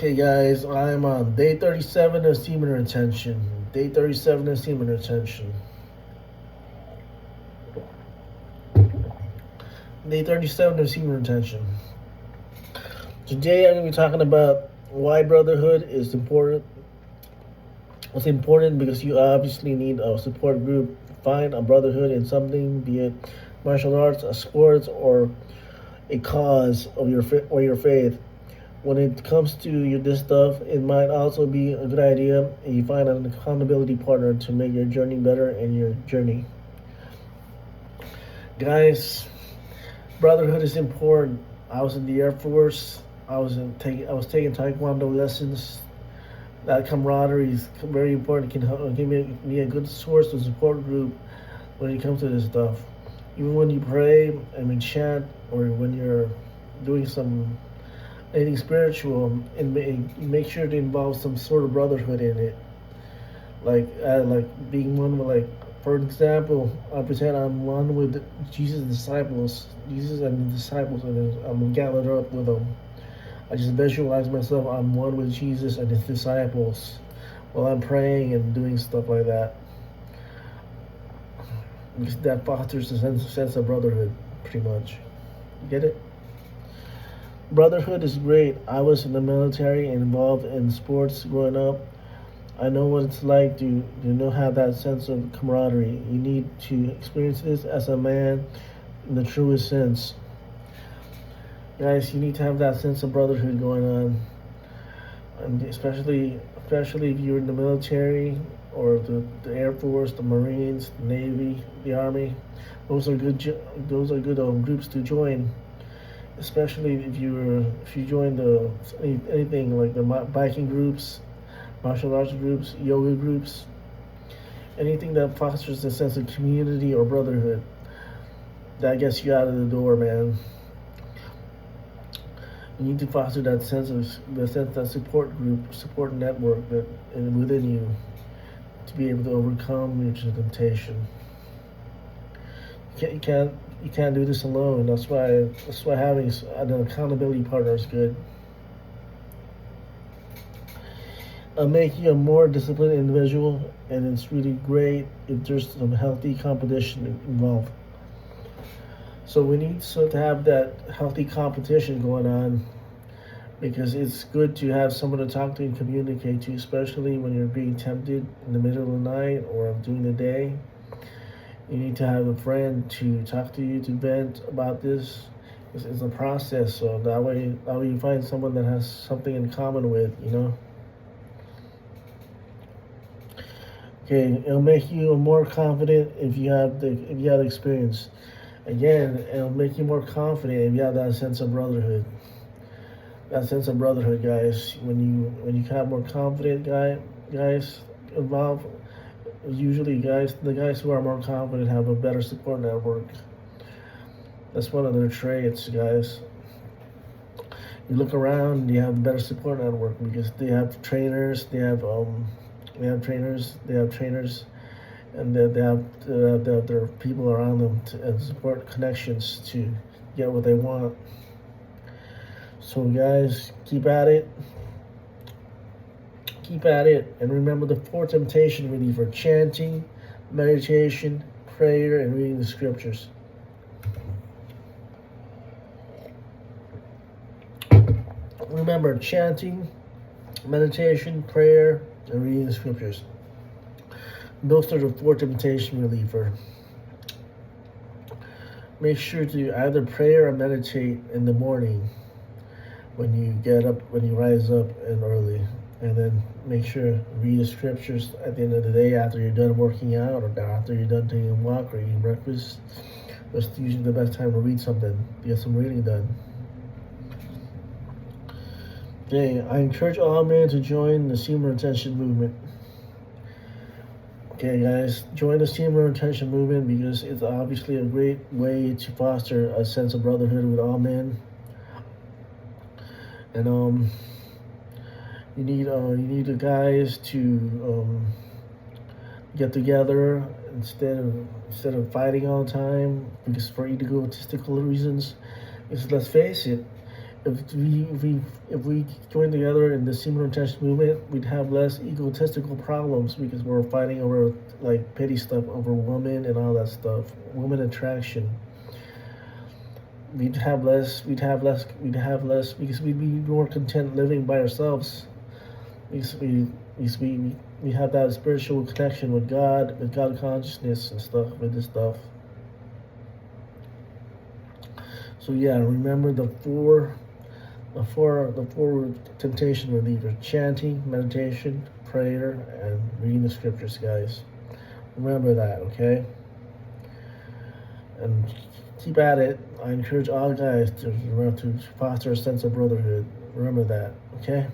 Okay, guys, I'm on day 37 of semen retention. Day 37 of semen retention. Day 37 of semen retention. Today, I'm going to be talking about why brotherhood is important. It's important because you obviously need a support group. Find a brotherhood in something, be it martial arts, a sports, or a cause of your faith. When it comes to this stuff, it might also be a good idea if you find an accountability partner to make your journey better in your journey. Guys, brotherhood is important. I was in the Air Force. I was taking Taekwondo lessons. That camaraderie is very important. It can give me a good source of support group when it comes to this stuff. Even when you pray and we chant, or when you're doing anything spiritual, and make sure to involve some sort of brotherhood in it, like being one with, for example, I pretend I'm one with Jesus' disciples, and I'm gathered up with them. I just visualize myself, I'm one with Jesus and his disciples while I'm praying and doing stuff like that. Because that fosters a sense of brotherhood, pretty much. You get it? Brotherhood is great. I was in the military and involved in sports growing up. I know what it's like to have that sense of camaraderie. You need to experience this as a man in the truest sense. Guys, you need to have that sense of brotherhood going on, and especially if you're in the military or the Air Force, the Marines, the Navy, the Army. Those are good groups to join. Especially if you join anything like the biking groups, martial arts groups, yoga groups, anything that fosters a sense of community or brotherhood. That gets you out of the door, man. You need to foster that that support group, support network within you to be able to overcome your temptation. You can't do this alone. That's why having an accountability partner is good. It'll make you a more disciplined individual, and it's really great if there's some healthy competition involved. So we need to have that healthy competition going on, because it's good to have someone to talk to and communicate to, especially when you're being tempted in the middle of the night or during the day. You need to have a friend to talk to you, to vent about this. It's a process, so that way you find someone that has something in common with, Okay, it'll make you more confident if you have the experience. Again, it'll make you more confident if you have that sense of brotherhood. That sense of brotherhood, guys. When you have more confident guys involved, usually the guys who are more confident have a better support network. That's one of their traits, guys. You look around, you have a better support network because they have trainers, and they have their people around them and support connections to get what they want. So guys, keep at it, and remember the four temptation reliever: chanting, meditation, prayer, and reading the scriptures. Remember, chanting, meditation, prayer, and reading the scriptures. Those are the four temptation reliever. Make sure to either pray or meditate in the morning when you rise up and early, and then make sure to read the scriptures at the end of the day after you're done working out, or after you're done taking a walk or eating breakfast. That's usually the best time to read something, get some reading done. Okay, I encourage all men to join the semen retention movement. Okay, guys, join the semen retention movement because it's obviously a great way to foster a sense of brotherhood with all men. And you need the guys to get together instead of fighting all the time, because for egotistical reasons. Because let's face it, If we join together in the Semen retention movement, we'd have less egotistical problems because we're fighting over like petty stuff over women and all that stuff, woman attraction. We'd have less because we'd be more content living by ourselves because we have that spiritual connection with God consciousness and stuff, with this stuff. So yeah, remember the four temptation relievers: chanting, meditation, prayer, and reading the scriptures, guys. Remember that, okay? And keep at it. I encourage all guys to foster a sense of brotherhood. Remember that, okay?